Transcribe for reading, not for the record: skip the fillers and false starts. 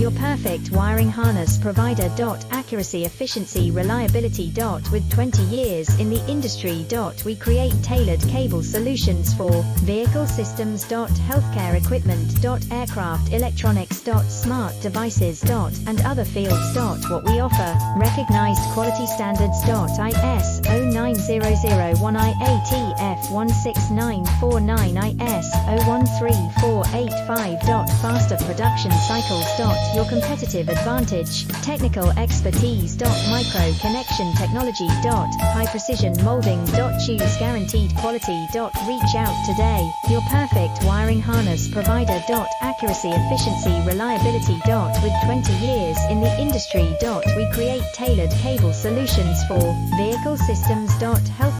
your perfect wiring harness provider. Accuracy, efficiency, reliability. With 20 years in the industry. We create tailored cable solutions for vehicle systems. Healthcare equipment. Aircraft electronics. Smart devices. And other fields. What we offer, recognized quality standards. ISO 9001 IATF 16949 ISO 13485. Faster production cycles. Your competitive advantage, technical expertise. Micro connection technology. High precision molding. Choose guaranteed quality. Reach out today, your perfect wiring harness provider. Accuracy, efficiency, reliability. With 20 years in the industry. We create tailored cable solutions for vehicle systems. Health